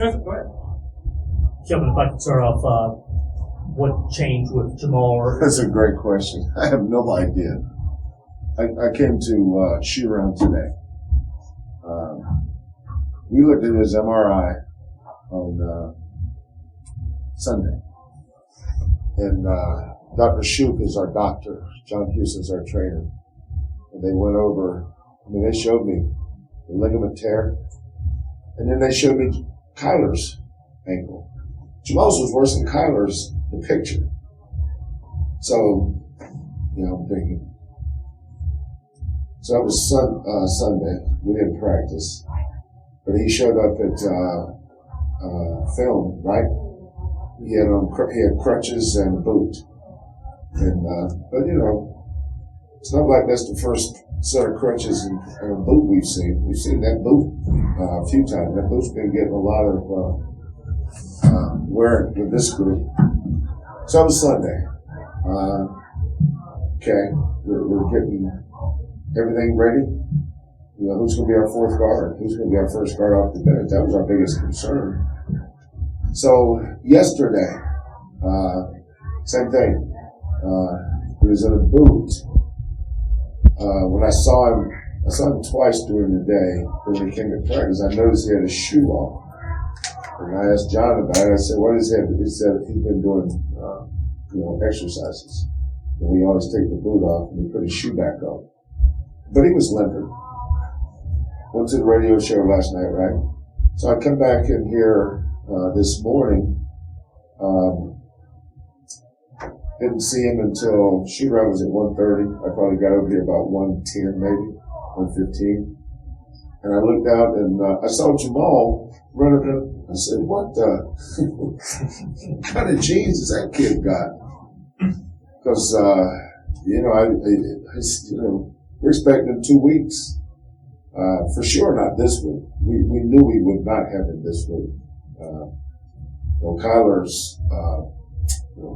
Go ahead. Kelvin, if I could start off, what changed with Jamal? That's a great question. I have no idea. I came to shootaround today. We looked at his MRI on Sunday. And Dr. Shoup is our doctor. John Houston's our trainer. And they went over, they showed me the ligament tear. And then they showed me Kyler's ankle. Jamal's was worse than Kyler's, the picture. So, I'm thinking. So that was Sunday. We didn't practice. But he showed up at film, right? He had crutches and a boot. And, but it's not like that's the first set of crutches and a boot we've seen. We've seen that boot a few times. That boot's been getting a lot of wear with this group. So it was Sunday. Okay, we're getting everything ready. Who's going to be our fourth guard? Who's going to be our first guard off the bench? That was our biggest concern. So yesterday, same thing. He was in a boot. When I saw him twice during the day when he came to practice. I noticed he had his shoe off. And I asked John about it. I said, "What is it?" He said he's been doing, exercises. And we always take the boot off and he put his shoe back on. But he was limping. Went to the radio show last night, right? So I come back in here this morning. Didn't see him until shootaround was at 1:30. I probably got over here about 1:10, maybe 1:15. And I looked out and I saw Jamal running up. I said, "What kind of jeans has that kid got?" Because we're expecting 2 weeks. For sure not this week. We knew we would not have him this week.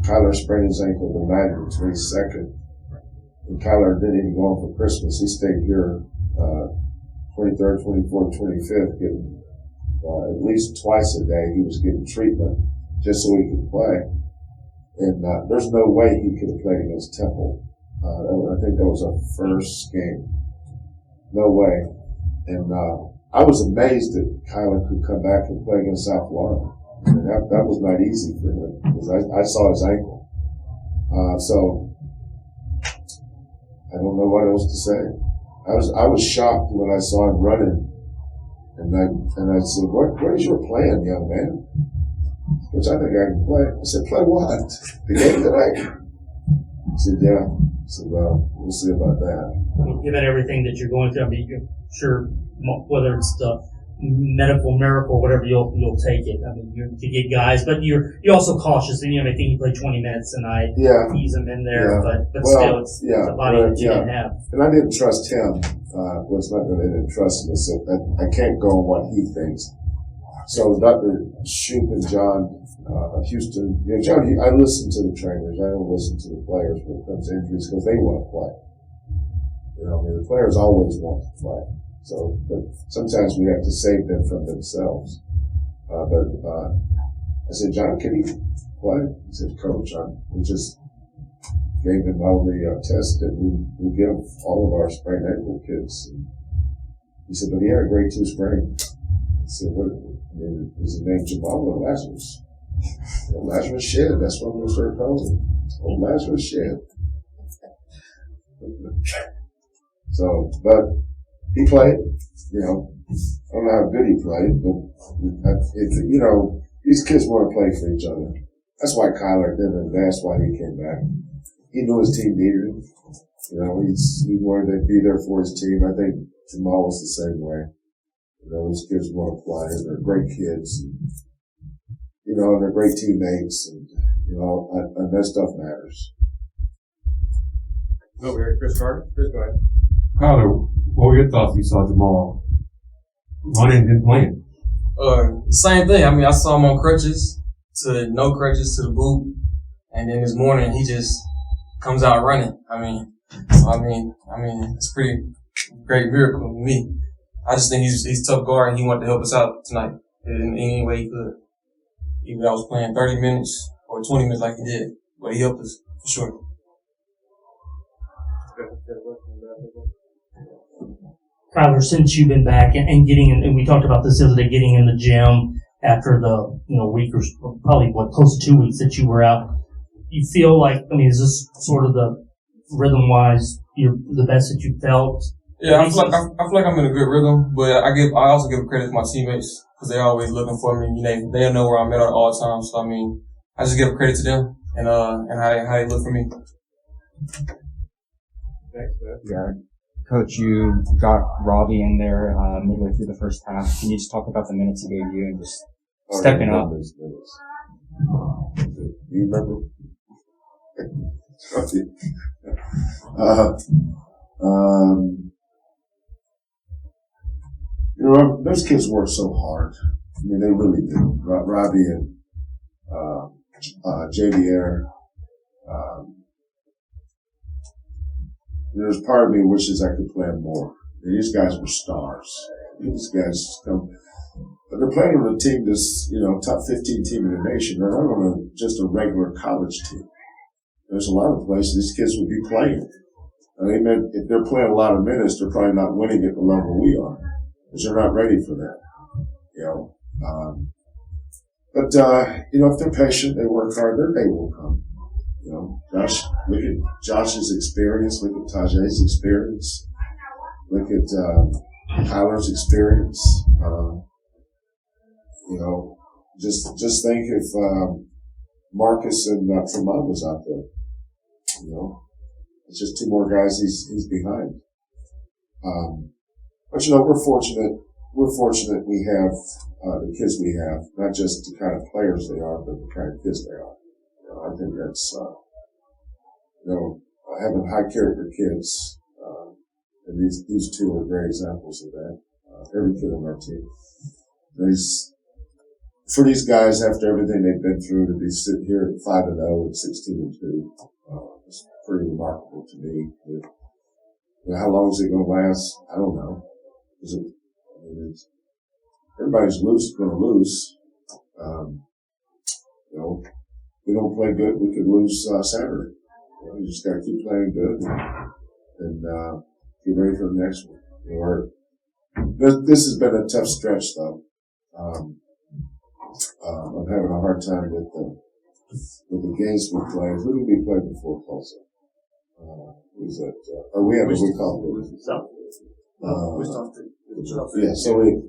Kyler sprained his ankle the night of the 22nd. And Kyler didn't even go home for Christmas. He stayed here 23rd, 24th, 25th, getting at least twice a day. He was getting treatment just so he could play. And there's no way he could have played against Temple. I think that was our first game. No way. And I was amazed that Kyler could come back and play against South Florida. And that was not easy for him because I saw his ankle. So I don't know what else to say. I was shocked when I saw him running, and I said, "What is your plan, young man?" Which I think I can play. I said, "Play what? The game tonight?" He said, "Yeah." I said, "Well, we'll see about that." Given everything that you're going through, you're sure whether it's the medical miracle, whatever, you'll take it. To get guys, but you're also cautious. And I think he played 20 minutes tonight. Yeah, ease him in there, yeah. but still, it's a body that you didn't have. And I didn't trust him. Well, it's not that I didn't trust him. It's that I can't go on what he thinks. So Dr. Shoup and John Houston, John, I listen to the trainers. I don't listen to the players when it comes to injuries because they want to play. The players always want to play. So, but sometimes we have to save them from themselves. I said, "John, can he play?" He said, "Coach, we just gave him all the tests that we give all of our sprained ankle kids." And he said, "But he had a grade 2 sprain." I said, "Is his name Jamal or Lazarus?" Lazarus Shead. That's what we started calling him. Oh, Lazarus Shead. So, but he played, I don't know how good he played, but, these kids want to play for each other. That's why Kyler did it. That's why he came back. He knew his team needed him. He wanted to be there for his team. I think Jamal was the same way. Those kids want to play. They're great kids. And they're great teammates. And, and that stuff matters. Over here, Chris Carter. Chris, go ahead. Carter, what were your thoughts when you saw Jamal running and playing? Same thing. I saw him on crutches to no crutches to the boot, and then this morning he just comes out running. It's pretty great miracle to me. I just think he's a tough guard and he wanted to help us out tonight. in any way he could. Even if I was playing 30 minutes or 20 minutes like he did, but he helped us for sure. Kyler, since you've been back and getting in, and we talked about this the other day, getting in the gym after the, week or probably close to 2 weeks that you were out, you feel like, is this sort of the rhythm wise, the best that you felt? Yeah, I feel like I'm in a good rhythm, but I also give credit to my teammates because they're always looking for me. They know where I'm at all times. So I just give credit to them and how they look for me. Yeah. Coach, you got Robbie in there midway through the first half. Can you just talk about the minutes he gave you and just stepping up? You remember? Those kids work so hard. They really do. Robbie and JDR. There's part of me wishes I could play more. These guys were stars. These guys come, but they're playing on a team that's, top 15 team in the nation. They're not on just a regular college team. There's a lot of places these kids would be playing. If they're playing a lot of minutes, they're probably not winning at the level we are, because they're not ready for that. But if they're patient, they work hard, their day will come. Josh, look at Josh's experience, look at Tajay's experience, look at Tyler's experience. Just think if Marcus and Tremont was out there. It's just two more guys he's behind. But we're fortunate. We're fortunate we have the kids we have, not just the kind of players they are, but the kind of kids they are. I think that's, having high character kids, and these two are great examples of that. Every kid on our team. For these guys, after everything they've been through, to be sitting here at 5-0 and 16-2, it's pretty remarkable to me. How long is it going to last? I don't know. Everybody's going to lose. We don't play good, we could lose Saturday. You just got to keep playing good and get ready for the next one. This has been a tough stretch, though. I'm having a hard time with the games we played. Who did we play before Tulsa? Who's that? We have a week off.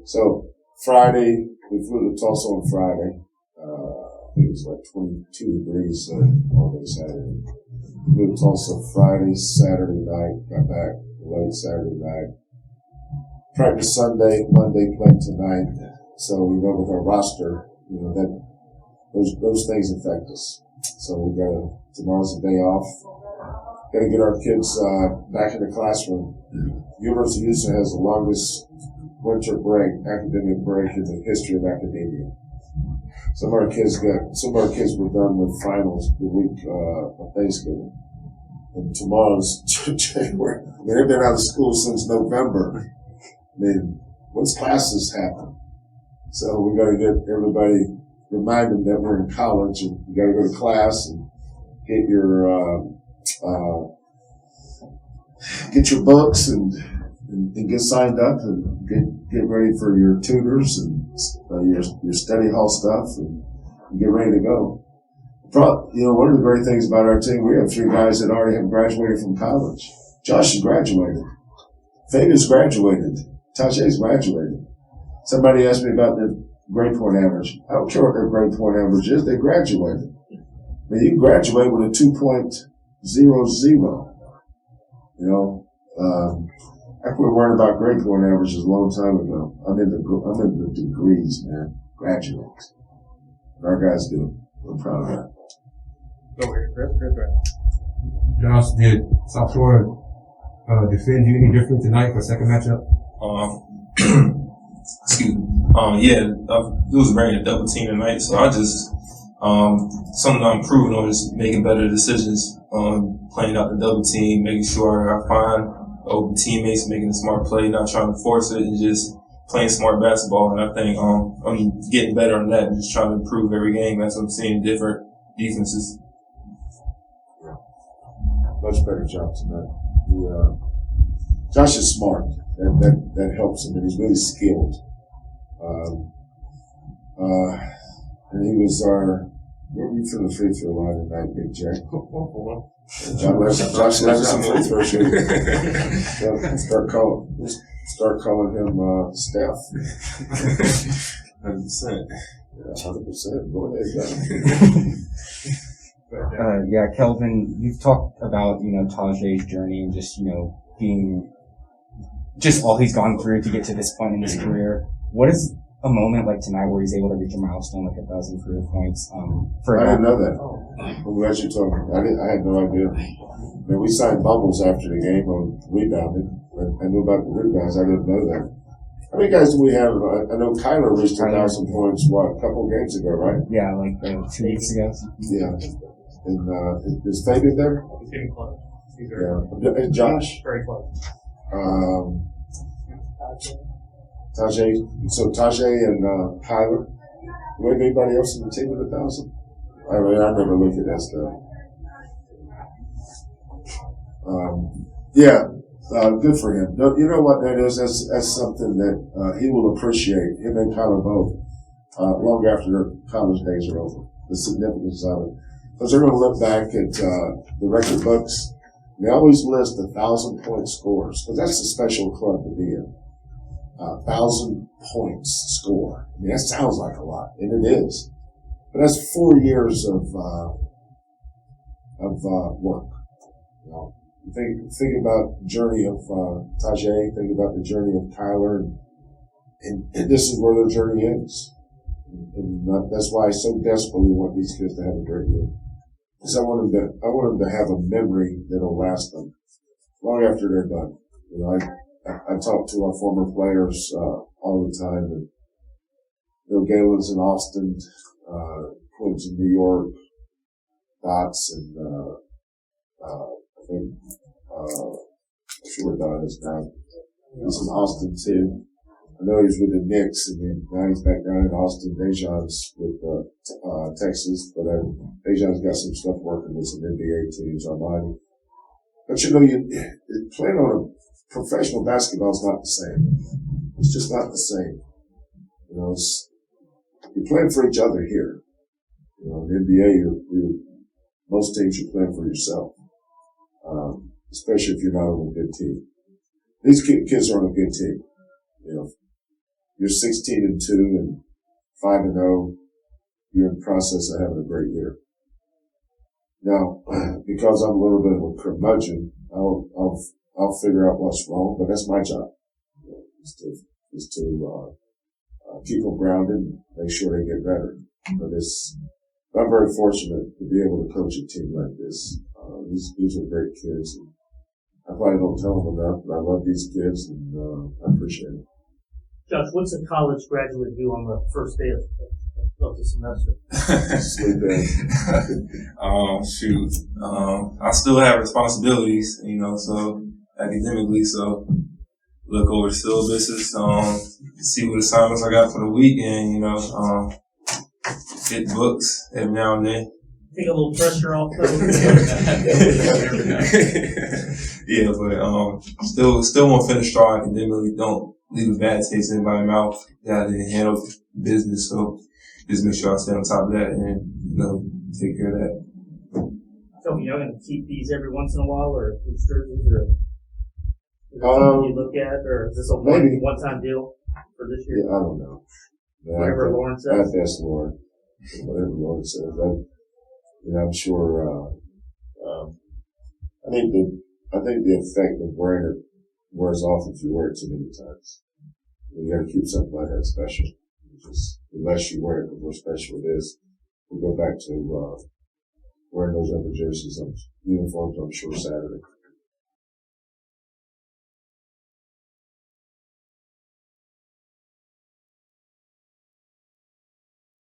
So Friday, we flew to Tulsa on Friday. I think it was like 22 degrees all day Saturday. Flew to Tulsa Friday, Saturday night, got back late Saturday night. Practice Sunday, Monday, played tonight. So, with our roster, that those things affect us. So tomorrow's the day off. Gotta get our kids back in the classroom. University of Houston has the longest winter break, academic break in the history of academia. Some of our kids were done with finals the week of Thanksgiving. And tomorrow's January. They've been out of school since November. Once classes happen. So we gotta get everybody, remind them that we're in college and you gotta go to class and get your books and get signed up and get ready for your tutors and your study hall stuff and get ready to go. One of the great things about our team, we have 3 guys that already have graduated from college. Josh has graduated. Fabian's graduated. Tajay's graduated. Somebody asked me about their grade point average. I don't care what their grade point average is. They graduated. You graduate with a 2.00. I quit worrying about grade point averages a long time ago. I'm in the degrees, man. Graduate. Our guys do. I'm proud of that. Go ahead, Chris. Josh, did South Florida defend you any different tonight for second matchup? Excuse me. It was bringing a double team tonight, so I just something I'm improving on is making better decisions, playing out the double team, making sure I find open teammates, making a smart play, not trying to force it, and just playing smart basketball, and I think I'm getting better on that and just trying to improve every game as I'm seeing different defenses. Much better job tonight. Josh is smart. That helps him, and he's really skilled. And he was where were you from the free throw line tonight, Big J? Josh loves some free throw shooting. Start calling him Steph. 100%. Yeah, 100%. Go ahead, Yeah, Kelvin, you've talked about, Tajay's journey and just, being just all he's gone through to get to this point in his career. What is a moment like tonight where he's able to reach a milestone like 1,000 career points? I didn't know that. I'm glad you told me. I had no idea. We signed Bumbles after the game on rebounding. I knew about the rebounds. I didn't know that. How many guys do we have? I know Kyler reached 1,000 points, a couple of games ago, right? Yeah, like 2 weeks ago. Yeah. And is Fabian there? He's getting close. Yeah. And Josh? Very close. Tajay. So Tajay and Kyler. Do we have anybody else in the team with 1,000? I never look at that stuff. Good for him. No, you know what that is? That's something that he will appreciate, him and Kyler both, long after their college days are over. The significance of it. Because they're going to look back at the record books. They always list 1,000-point scores, because that's a special club to be in. 1,000 points score. I mean, that sounds like a lot, and it is. But that's 4 years of work. Think about the journey of Tajay. Think about the journey of Kyler, and this is where their journey ends. And that's why I so desperately want these kids to have a great year. Because I want them to have a memory that'll last them long after they're done. I talk to our former players all the time, and Galen's in Austin, Quinn's in New York, Dots, and I think Dot is now. He's in Austin too. I know he's with the Knicks, and then now he's back down in Austin. Dejan's with Texas, but Dejan's got some stuff working with some NBA teams online. But playing on a professional basketball is not the same. It's just not the same. You're playing for each other here. In the NBA, most teams you're playing for yourself, especially if you're not on a good team. These kids are on a good team. You're 16-2 and 5-0. You're in the process of having a great year. Now, because I'm a little bit of a curmudgeon, I'll figure out what's wrong, but that's my job. Is to keep them grounded and make sure they get better. But I'm very fortunate to be able to coach a team like this. These are great kids. And I probably don't tell them enough, but I love these kids, and I appreciate it. Josh, what's a college graduate do on the first day of the semester? Sleep in. Shoot. I still have responsibilities, so academically, so look over the syllabuses, see what assignments I got for the weekend, hit books every now and then. Take a little pressure off those. Yeah, but still want to finish strong academically. Don't leave a bad taste in anybody's mouth. Got to handle business, so just make sure I stay on top of that and take care of that. So y'all gonna keep these every once in a while, or these jerseys, or is this something you look at, or is this a one-time deal for this year? Yeah, I don't know. Whatever Lauren says. I ask Lauren. Whatever Lauren says. I'm sure. I think the effect of wearing it wears off if you wear it too many times. You got to keep something like that special. Unless you wear it, the more special it is. We'll go back to wearing those other jerseys, uniforms. I'm sure Saturday.